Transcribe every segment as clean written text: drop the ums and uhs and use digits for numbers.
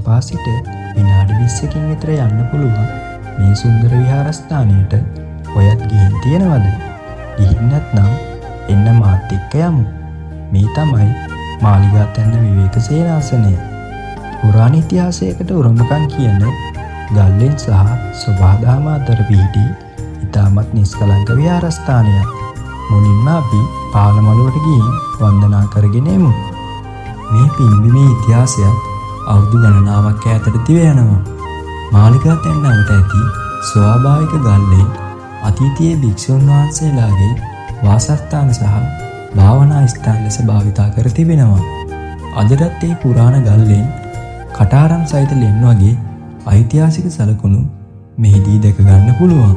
ගම්පහ සිට විනාඩි 20කින් විතර යන්න පුළුවන් මේ සුන්දර විහාරස්ථානයට ඔයත් ගිහින් තියෙනවද? ගිහින් නැත්නම් එන්න මාත් එක්ක යමු. මේ තමයි මාලිගාතැන්න විවේක සේනාසනය. පුරාණ ඉතිහාසයකට උරුමකම් කියන ගල්ලෙන් සහ සොබාදහම අතර පිහිටි ඉතාමත් නිස්කලංක විහාරස්ථානයක්. මුලින්ම අපි පාලමළුවට ගිහින් වන්දනා කරගෙන එමු. මේ පින්බිමේ ඉතිහාසයත් අවුරුදු ගණනාවක් ඈතට දිව යනවා. මාලිගාතැන්නවට ඇති ස්වාභාවික ගල්ලෙන් අතීතයේ භික්ෂුන් වහන්සේලාගේ වාසස්ථාන සහ භාවනා ස්ථාන ලෙස භාවිතා කර තිබෙනවා. අදටත් මේ පුරාණ ගල්ලෙන් කටාරම් සහිත ලෙන් වගේ ඓතිහාසික සලකුණු මෙහිදී දැක ගන්න පුළුවන්.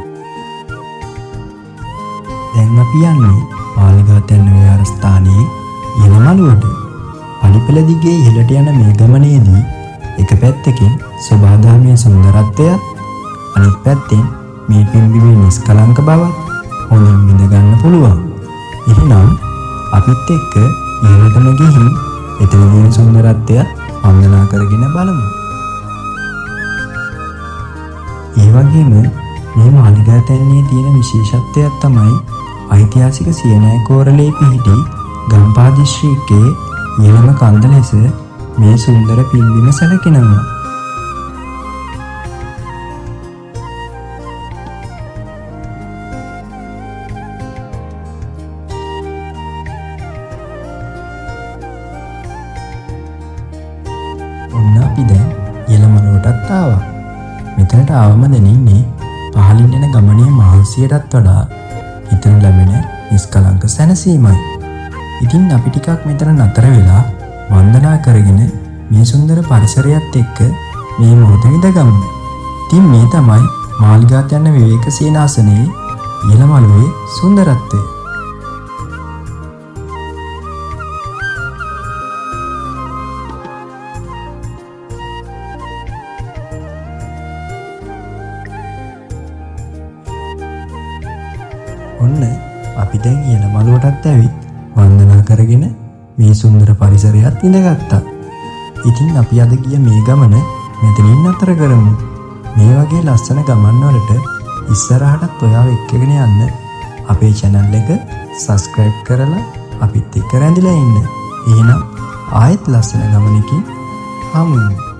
දැන් අපි යන්නේ මාලිගාතැන්න විහාරස්ථානයේ ඉහළමළුවට. පඩිපෙළ දිගේ ඉහළට යන මේ ගමනේදී එක පැත්තකින් සොබාදහමේ සුන්දරත්වයත් අනිත් පැත්තෙන් මේ පින්බිමේ නිස්කලංක බවත් හොඳින් විඳ ගන්න පුළුවන්. එහෙනම් අපිත් එක්ක ඉහළටම ගිහින් එතනදී සුන්දරත්වය වන්දනා කරගෙන බලමු. ඒ වගේම මේ මාලිගාතැන්නේ තියෙන විශේෂත්වයක් තමයි ඓතිහාසික සියනෑ කෝරළේ පිහිටි ගම්පහ දිස්ත්‍රික්කයේ ඉහළම කන්ද ලෙස මේ සුන්දර පින්බිම සැලකෙනවා. ඔන්න අපි දැන් ඉහළමළුවටත් ආවා. මෙතනට ආවම දැනෙන්නේ පහළින් යන ගමනේ මහන්සියටත් වඩා හිතන ලැබෙන නිස්කලංක සැනසීමයි. ඉතින් අපි ටිකක් මෙතන නතර වෙලා වන්දනා කරගෙන මේ සුන්දර පරිසරයත් එක්ක මේ මොහොත විඳගමු. ඉතින් මේ තමයි මාලිගාතැන්න විවේක සේනාසනයේ ඉහළමළුවේ සුන්දරත්වය. ඔන්න අපි දැන් ඉහළමළුවටත් ඇවිත් වන්දනා කරගෙන මේ සුන්දර පරිසරයත් විඳගත්තා. ඉතින් අපි අද ගිය මේ ගමන මෙතනින් නතර කරමු. මේ වගේ ලස්සන ගමන් වලට ඉස්සරහටත් ඔයාව එක්කගෙන යන්න අපේ channel එක subscribe කරලා අපිත් එක්ක රැඳිලා ඉන්න. එහෙනම් ආයෙත් ලස්සන ගමනකින් හමු වෙමු.